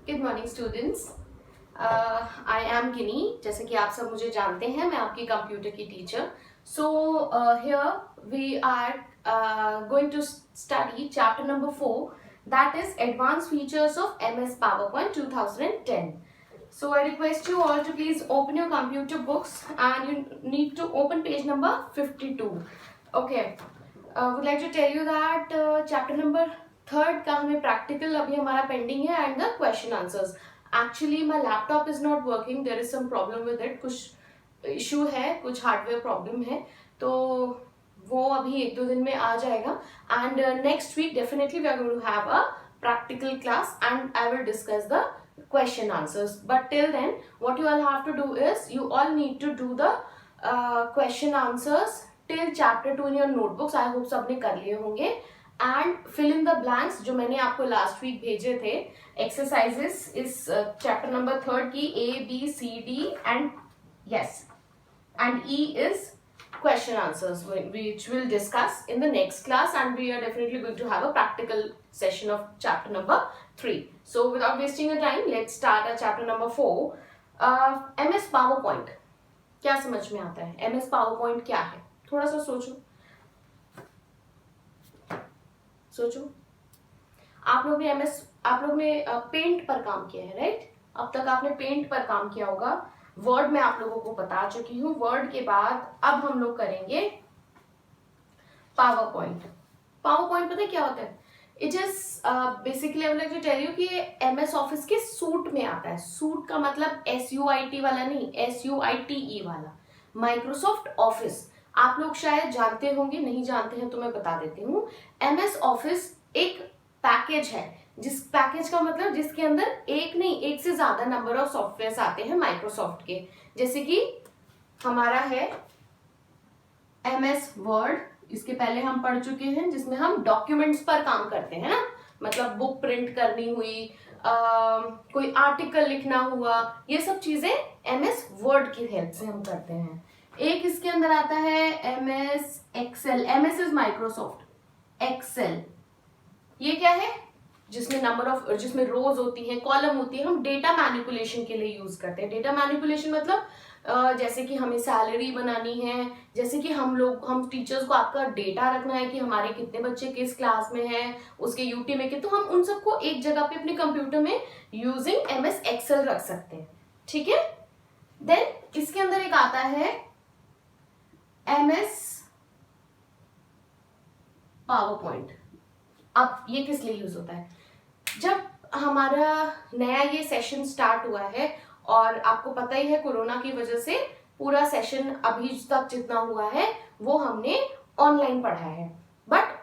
Good morning students. I am किनी। जैसे कि आप सब मुझे जानते हैं, मैं आपकी कंप्यूटर की teacher. So here we are going to study chapter number 4, that is advanced features of MS PowerPoint 2010. So I request you all to please open your computer books and you need to open page number 52. Okay. Would like to tell you that chapter number 3 का हमें practical अभी हमारा pending है and the question answers. Actually my laptop is not working. There is some problem with it. कुछ issue है, कुछ hardware problem है, तो वो अभी 1-2 दिन में आ जाएगा. And next week definitely we are going to have a practical class and I will discuss the question answers. But till then what you all have to do is you all need to do the question answers till chapter 2 in your notebooks. I hope सबने कर लिए होंगे. And fill in the blanks जो मैंने आपको last week भेजे थे. Exercises इस chapter number 3 की A, B, C, D and yes and E is question answers, which we'll discuss in the next class, and we are definitely going to have a practical session of chapter number 3. So without wasting your time, let's start our chapter number 4. MS PowerPoint क्या समझ में आता है? MS PowerPoint क्या है? थोड़ा सा सोचो. आप लोग ने पेंट पर काम किया है, राइट? अब तक आपने पेंट पर काम किया होगा. वर्ड में आप लोगों को बता चुकी हूँ. वर्ड के बाद अब हम लोग करेंगे पावर पॉइंट. पता है क्या होता है? It is basically I would like to tell you कि MS ऑफिस के सूट में आता है. सूट का मतलब SUIT वाला नहीं, SUITE वाला. माइक्रोसॉफ्ट ऑफिस आप लोग शायद जानते होंगे, नहीं जानते हैं तो मैं बता देती हूँ. MS ऑफिस एक पैकेज है, जिस पैकेज का मतलब जिसके अंदर एक से ज्यादा नंबर ऑफ सॉफ्टवेयर आते हैं माइक्रोसॉफ्ट के. जैसे कि हमारा है MS वर्ड, इसके पहले हम पढ़ चुके हैं, जिसमें हम डॉक्यूमेंट्स पर काम करते हैं ना. मतलब बुक प्रिंट करनी हुई, कोई आर्टिकल लिखना हुआ, ये सब चीजें MS वर्ड की हेल्प से हम करते हैं. एक इसके अंदर आता है MS Excel. MS is Microsoft Excel. ये क्या है? जिसमें रोज होती हैं, कॉलम होती है. हम डेटा मैनिपुलेशन के लिए यूज करते हैं. डेटा मैनिपुलेशन मतलब जैसे कि हमें सैलरी बनानी है, जैसे कि हम टीचर्स को आपका डेटा रखना है कि हमारे कितने बच्चे किस क्लास में हैं, उसके यूटी में कितने, तो हम उन सबको एक जगह पे अपने कंप्यूटर में यूजिंग MS एक्सेल रख सकते हैं. ठीक है. देन इसके अंदर एक आता है MS पावर पॉइंट. अब ये किस लिए यूज होता है? जब हमारा नया ये सेशन स्टार्ट हुआ है और आपको पता ही है कोरोना की वजह से पूरा सेशन अभी तक जितना हुआ है वो हमने ऑनलाइन पढ़ा है. बट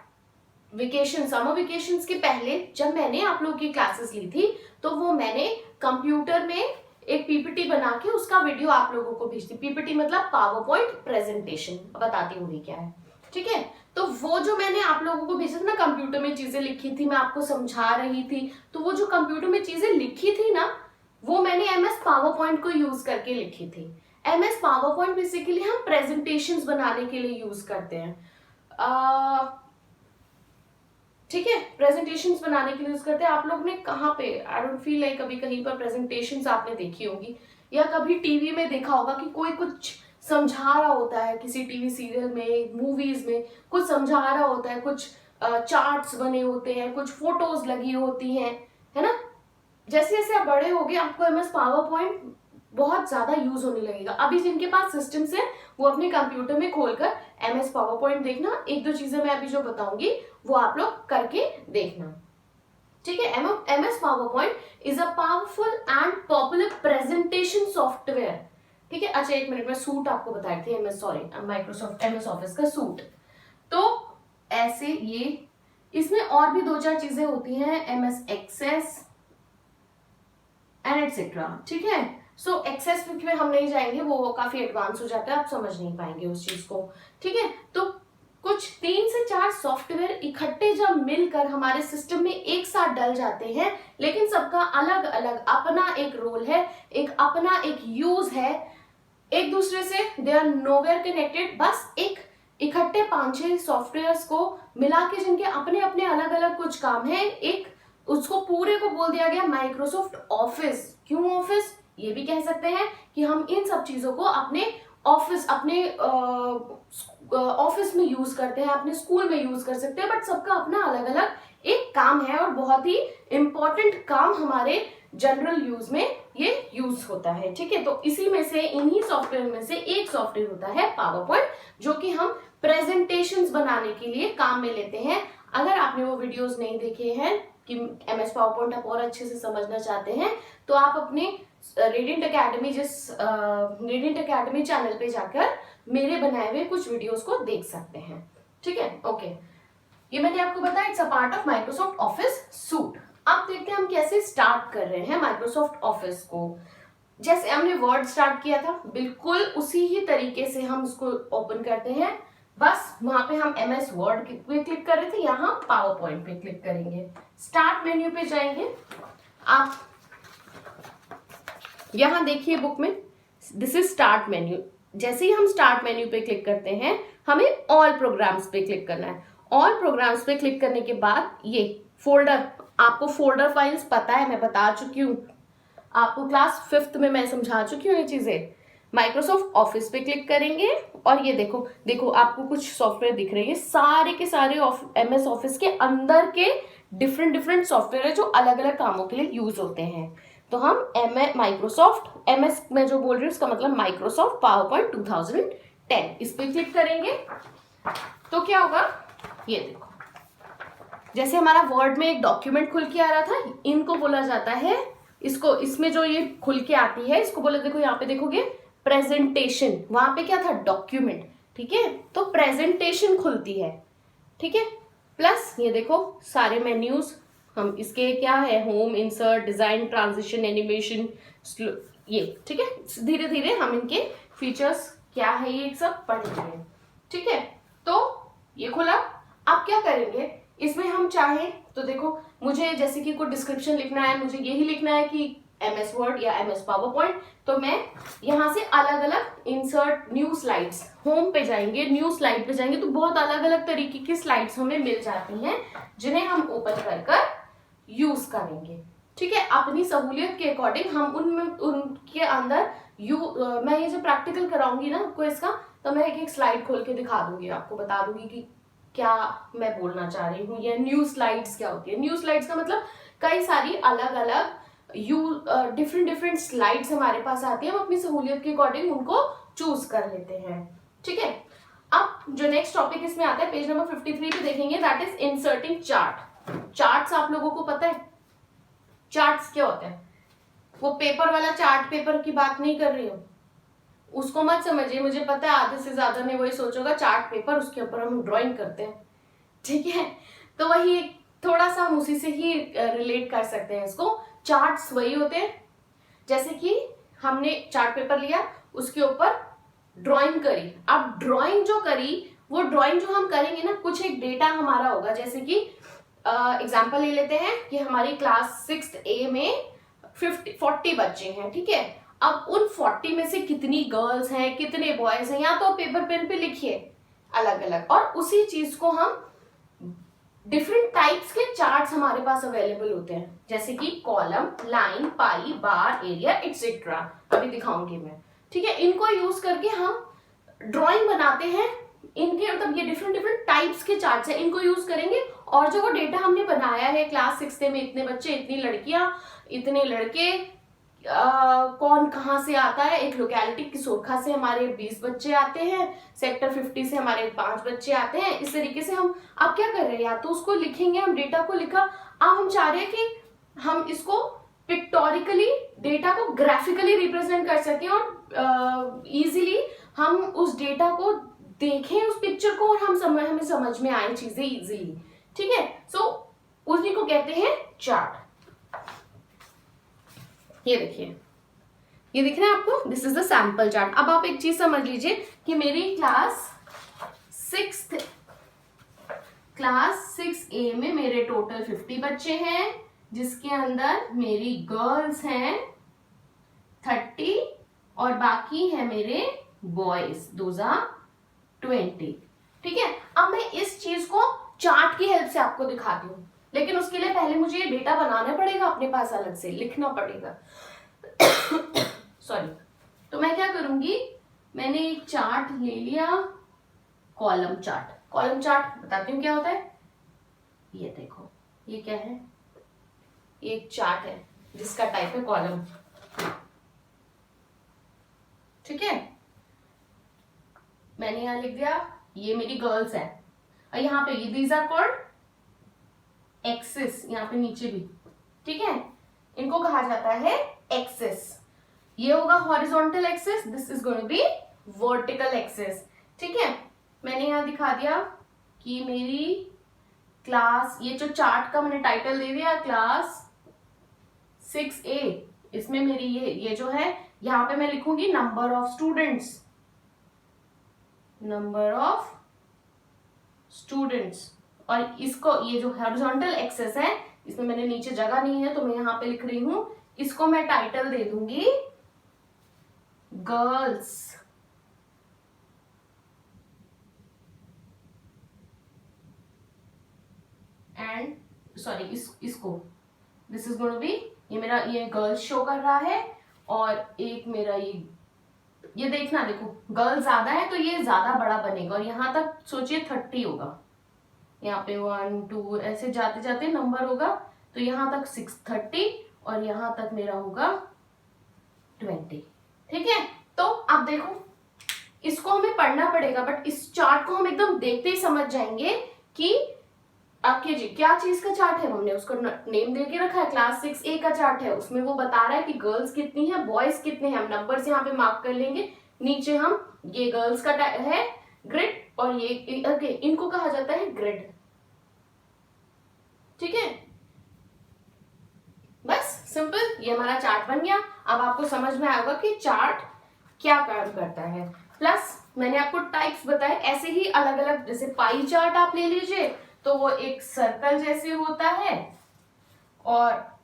समर वेकेशंस के पहले जब मैंने आप लोगों की क्लासेस ली थी तो वो मैंने कंप्यूटर में एक PPT बना के उसका वीडियो आप लोगों को भेजती. PPT मतलब पावर पॉइंट प्रेजेंटेशन. बताती हूँ क्या है. ठीक है. तो वो जो मैंने आप लोगों को भेजा था ना, कंप्यूटर में चीजें लिखी थी, मैं आपको समझा रही थी, तो वो जो कंप्यूटर में चीजें लिखी थी ना, वो मैंने MS पावर पॉइंट को यूज करके लिखी थी. MS पावर पॉइंट बेसिकली हम प्रेजेंटेशंस बनाने के लिए यूज करते हैं. ठीक है. प्रेजेंटेशंस बनाने के लिए यूज करते हैं. आप लोग ने कहाँ पे, आई डोंट फील लाइक कभी कहीं पर प्रेजेंटेशंस आपने देखी होगी या कभी टीवी में देखा होगा कि कोई कुछ समझा रहा होता है, किसी टीवी सीरियल में, मूवीज में कुछ समझा रहा होता है, कुछ चार्ट्स बने होते हैं, कुछ फोटोज लगी होती हैं, है ना. जैसे जैसे आप बड़े होगे आपको MS पावर पॉइंट बहुत ज्यादा यूज होने लगेगा. अभी जिनके पास सिस्टम्स है वो अपने कंप्यूटर में खोलकर MS पावर पॉइंट देखना. 1-2 चीजें मैं अभी जो बताऊंगी वो आप लोग करके देखना. ठीक है. MS power point is a powerful and popular presentation software. ठीक है. अच्छा, 1 मिनट में सूट आपको बताए थे माइक्रोसॉफ्ट MS ऑफिस का सूट. तो ऐसे ये इसमें और भी 2-4 चीजें होती हैं, MS एक्सेस एंड एटसेट्रा. ठीक है. सो एक्सेस में हम नहीं जाएंगे, वो काफी एडवांस हो जाता है, आप समझ नहीं पाएंगे उस चीज को. ठीक है. तो कुछ 3 से 4 सॉफ्टवेयर इकट्ठे जब मिलकर हमारे सिस्टम में एक साथ डल जाते हैं, लेकिन सबका अलग अलग अपना एक रोल है, अपना एक यूज है, एक दूसरे से दे आर नोवेयर कनेक्टेड. बस एक इकट्ठे 5-6 सॉफ्टवेयर्स को मिला के जिनके अपने अपने अलग अलग कुछ काम है, एक उसको पूरे को बोल दिया गया माइक्रोसॉफ्ट ऑफिस। क्यों ऑफिस? ये भी कह सकते हैं कि हम इन सब चीजों को अपने ऑफिस, अपने ऑफिस में यूज करते हैं, अपने स्कूल में यूज कर सकते हैं, बट सबका अपना अलग अलग एक काम है और बहुत ही इंपॉर्टेंट काम हमारे जनरल यूज में ये यूज होता है। ठीक है, तो इसी में से, इन्हीं सॉफ्टवेयर में से एक सॉफ्टवेयर होता है पावर पॉइंट, जो कि हम प्रेजेंटेशंस बनाने के लिए काम में लेते हैं। अगर आपने वो वीडियोस नहीं देखे हैं कि एमएस पावर पॉइंट आप और अच्छे से समझना चाहते हैं, तो आप अपने रेडिएंट एकेडमी, जिस रेडिएंट एकेडमी चैनल पे जाकर मेरे बनाए हुए कुछ वीडियोस को देख सकते हैं। ठीक है, ओके। ये मैंने आपको बताया it's a part of Microsoft office suit. अब देखते हैं हम कैसे स्टार्ट कर रहे हैं माइक्रोसॉफ्ट ऑफिस को। जैसे हमने वर्ड स्टार्ट किया था, बिल्कुल उसी ही तरीके से हम उसको ओपन करते हैं। बस वहां पे हम एमएस वर्ड पे क्लिक कर रहे थे, यहाँ पावर पॉइंट पे क्लिक करेंगे। स्टार्ट मेन्यू पे जाएंगे। आप यहाँ देखिए बुक में, दिस इज स्टार्ट मेन्यू। जैसे ही हम स्टार्ट मेन्यू पे क्लिक करते हैं, हमें ऑल प्रोग्राम्स पे क्लिक करना है। ऑल प्रोग्राम्स पे क्लिक करने के बाद ये फोल्डर, आपको फोल्डर फाइल्स पता है, मैं बता चुकी हूँ आपको, क्लास 5th में मैं समझा चुकी हूँ ये चीजें। माइक्रोसॉफ्ट ऑफिस पे क्लिक करेंगे और ये देखो आपको कुछ सॉफ्टवेयर दिख रहे हैं, सारे के सारे एमएस ऑफिस के अंदर के डिफरेंट सॉफ्टवेयर है जो अलग अलग कामों के लिए यूज होते हैं। तो हम माइक्रोसॉफ्ट एमएस में जो बोल रही हूँ उसका मतलब माइक्रोसॉफ्ट पावर पॉइंट 2010, इस पे क्लिक करेंगे तो क्या होगा, ये देखो, जैसे हमारा वर्ड में एक डॉक्यूमेंट खुल के आ रहा था, इनको बोला जाता है, इसको, इसमें जो ये खुल के आती है इसको बोले, देखो यहाँ पे देखोगे प्रेजेंटेशन, वहां पे क्या था, डॉक्यूमेंट। ठीक है, तो प्रेजेंटेशन खुलती है। ठीक है, प्लस ये देखो सारे मेन्यूज, हम इसके क्या है, home, insert, design, transition, animation, ये। ठीक है, धीरे धीरे हम इनके फीचर्स क्या है ये सब पढ़ेंगे। ठीक है, तो ये खुला। अब क्या करेंगे, इसमें हम चाहें तो देखो, मुझे जैसे कि कोई डिस्क्रिप्शन लिखना है, मुझे यही लिखना है कि एमएस वर्ड या एमएस पावर पॉइंट, तो मैं यहाँ से अलग अलग इंसर्ट न्यू स्लाइड्स, होम पे जाएंगे, न्यू स्लाइड पे जाएंगे, तो बहुत अलग अलग तरीके की स्लाइड्स हमें मिल जाती हैं जिन्हें हम ओपन कर यूज करेंगे। ठीक है, अपनी सहूलियत के अकॉर्डिंग हम उनके अंदर मैं ये जो प्रैक्टिकल कराऊंगी ना आपको इसका, तो मैं एक एक स्लाइड खोल के दिखा दूंगी, आपको बता दूंगी कि क्या मैं बोलना चाह रही हूँ। या न्यू स्लाइड्स क्या होती है, न्यू स्लाइड्स का मतलब कई सारी अलग अलग डिफरेंट स्लाइड्स हमारे पास आती है, हम अपनी सहूलियत के अकॉर्डिंग उनको चूज कर लेते हैं। ठीक है, अब जो नेक्स्ट टॉपिक इसमें आता है, पेज नंबर 53 पे देखेंगे, that is inserting chart. Charts आप लोगों को पता है चार्ट्स क्या होता है? वो पेपर वाला चार्ट पेपर की बात नहीं कर रही हूँ, उसको मत समझिए, मुझे पता है आधे से ज्यादा ने वही सोचोगा चार्ट पेपर, उसके ऊपर हम ड्राइंग करते हैं। ठीक है, तो वही थोड़ा सा हम उसी से ही रिलेट कर सकते हैं इसको। चार्ट्स वही होते हैं, जैसे कि हमने चार्ट पेपर लिया, उसके ऊपर ड्राइंग करी। अब ड्राइंग जो करी, वो ड्राइंग जो हम करेंगे ना, कुछ एक डेटा हमारा होगा। जैसे कि एग्जांपल ले लेते हैं कि हमारी क्लास 6th A में 40 बच्चे हैं। ठीक है, अब उन 40 में से कितनी गर्ल्स हैं, कितने बॉयज हैं, या तो पेपर पेन पे लिखिए अलग अलग, और उसी चीज को हम डिफरेंट टाइप्स के चार्ट्स हमारे पास अवेलेबल होते हैं, जैसे कि कॉलम, लाइन, पाई, बार, एरिया, एटसेट्रा, अभी दिखाऊंगी मैं। ठीक है, इनको यूज करके हम ड्राइंग बनाते हैं। इनके मतलब ये डिफरेंट टाइप्स के चार्ट्स हैं, इनको यूज करेंगे, और जो वो डेटा हमने बनाया है क्लास 6 में, इतने बच्चे, इतनी लड़कियां, इतने लड़के, कौन कहाँ से आता है, एक लोकेलिटी किसोरखा से हमारे 20 बच्चे आते हैं, सेक्टर 50 से हमारे 5 बच्चे आते हैं। इस तरीके से हम अब क्या कर रहे हैं, या तो उसको लिखेंगे, हम डेटा को लिखा, अब हम चाह रहे हैं कि हम इसको पिक्टोरिकली, डेटा को ग्राफिकली रिप्रेजेंट कर सकें, और इजीली हम उस डेटा को देखें, उस पिक्चर को, और हमें समझ में आए चीजें इजीली। ठीक है, सो उसी को कहते हैं चार्ट। ये देखिए, ये दिख रहा है आपको, this is the sample chart. अब आप एक चीज समझ लीजिए कि मेरी क्लास 6A में मेरे टोटल 50 बच्चे हैं, जिसके अंदर मेरी गर्ल्स हैं 30 और बाकी है मेरे बॉयज, दोज आर 20। ठीक है, अब मैं इस चीज को चार्ट की हेल्प से आपको दिखाती हूँ, लेकिन उसके लिए पहले मुझे ये डेटा बनाना पड़ेगा अपने पास, अलग से लिखना पड़ेगा। सॉरी। तो मैं क्या करूंगी, मैंने एक चार्ट ले लिया, कॉलम चार्ट। कॉलम चार्ट बताती हूँ क्या होता है। ये देखो, ये क्या है, एक चार्ट है जिसका टाइप है कॉलम। ठीक है, मैंने यहां लिख दिया ये मेरी गर्ल्स है, और यहाँ पे ये दीज आर कॉल्ड एक्सिस, यहाँ पे नीचे भी। ठीक है, इनको कहा जाता है एक्सिस। ये होगा horizontal axis, this is going to be vertical axis. ठीक है, मैंने यहाँ दिखा दिया कि मेरी क्लास, ये जो चार्ट का मैंने टाइटल दे दिया क्लास 6A, इसमें मेरी ये जो है, यहाँ पे मैं लिखूंगी number of students, number of students. और इसको, ये जो हॉरिजॉन्टल एक्सिस है, इसमें मैंने नीचे जगह नहीं है तो मैं यहाँ पे लिख रही हूं, इसको मैं टाइटल दे दूंगी गर्ल्स एंड सॉरी, इसको this is going to be, ये मेरा ये गर्ल्स शो कर रहा है, और एक मेरा ये देखना, देखो गर्ल ज्यादा है तो ये ज्यादा बड़ा बनेगा, और यहां तक सोचिए 30 होगा, यहाँ पे 1 2 ऐसे जाते जाते नंबर होगा, तो यहां तक 630 और यहां तक मेरा होगा 20। ठीक है, तो अब देखो इसको हमें पढ़ना पड़ेगा, बट इस चार्ट को हम एकदम देखते ही समझ जाएंगे कि आपके जी क्या चीज का चार्ट है। हमने उसको नेम दे के रखा है, क्लास 6A का चार्ट है, उसमें वो बता रहा है कि गर्ल्स कितनी है, बॉयज कितने हैं। हम नंबर्स यहाँ पे मार्क कर लेंगे, नीचे हम ये गर्ल्स का है ग्रिड, और ये ओके, इनको कहा जाता है ग्रिड। ठीक है, बस सिंपल, ये हमारा चार्ट बन गया। अब आपको समझ में आएगा कि चार्ट क्या काम करता है। प्लस मैंने आपको टाइप्स बताए, ऐसे ही अलग अलग, जैसे पाई चार्ट आप ले लीजिए तो वो एक सर्कल जैसे होता है, और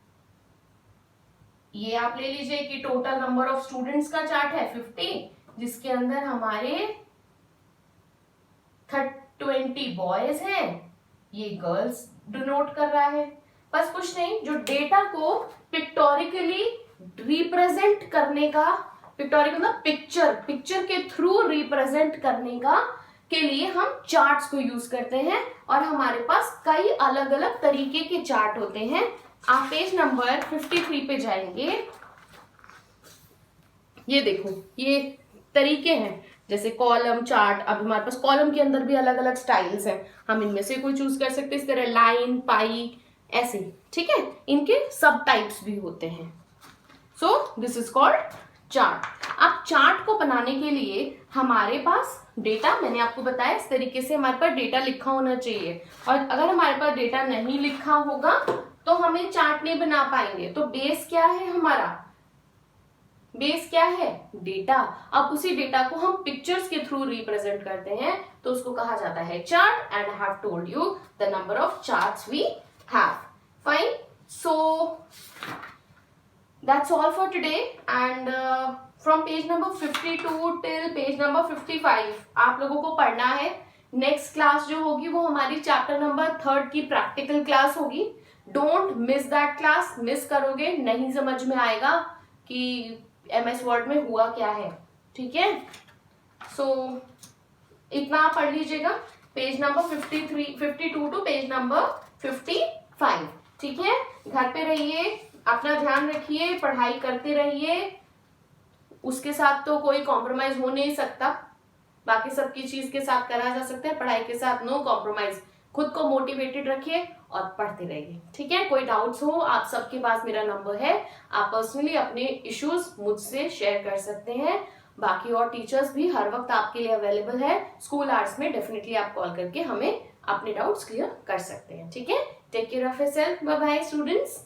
ये आप ले लीजिए कि टोटल नंबर ऑफ स्टूडेंट्स का चार्ट है 50, जिसके अंदर हमारे 20 बॉयज हैं, ये गर्ल्स डिनोट कर रहा है। बस कुछ नहीं, जो डेटा को पिक्टोरिकली रिप्रेजेंट करने का, पिक्टोरिकल मतलब पिक्चर के थ्रू रिप्रेजेंट करने का के लिए हम चार्ट्स को यूज करते हैं, और हमारे पास कई अलग अलग तरीके के चार्ट होते हैं। आप पेज नंबर 53 पे जाएंगे, ये देखो ये तरीके हैं, जैसे कॉलम चार्ट। अब हमारे पास कॉलम के अंदर भी अलग अलग स्टाइल्स हैं, हम इनमें से कोई चूज कर सकते हैं, इस तरह लाइन, पाई, ऐसे। ठीक है, इनके सब टाइप्स भी होते हैं। So this is called chart. अब चार्ट को बनाने के लिए हमारे पास डेटा, मैंने आपको बताया इस तरीके से हमारे पास डेटा लिखा होना चाहिए, और अगर हमारे पास डेटा नहीं लिखा होगा तो हमें चार्ट नहीं बना पाएंगे। तो बेस क्या है हमारा, बेस क्या है, डेटा। अब उसी डेटा को हम पिक्चर्स के थ्रू रिप्रेजेंट करते हैं, तो उसको कहा जाता है chart. And I have told you the number of charts we have. Fine, so that's all for today, and from page number 52 till page number 55 आप लोगों को पढ़ना है। नेक्स्ट क्लास जो होगी वो हमारी चैप्टर नंबर 3 की प्रैक्टिकल क्लास होगी। Don't miss that class, miss करोगे नहीं समझ में आएगा कि MS वर्ड में हुआ क्या है। ठीक है, सो इतना आप पढ़ लीजिएगा, page number 52 to page number 55। ठीक है, घर पे रहिए, अपना ध्यान रखिए, पढ़ाई करते रहिए, उसके साथ तो कोई कॉम्प्रोमाइज हो नहीं सकता, बाकी सबकी चीज के साथ करा जा सकता है, पढ़ाई के साथ नो कॉम्प्रोमाइज। खुद को मोटिवेटेड रखिए और पढ़ते रहिए। ठीक है, कोई डाउट्स हो आप सबके पास मेरा नंबर है, आप पर्सनली अपने इश्यूज मुझसे शेयर कर सकते हैं। बाकी और टीचर्स भी हर वक्त आपके लिए अवेलेबल है। स्कूल आवर्स में डेफिनेटली आप कॉल करके हमें अपने डाउट्स क्लियर कर सकते हैं। ठीक है, take care of yourself, bye bye students.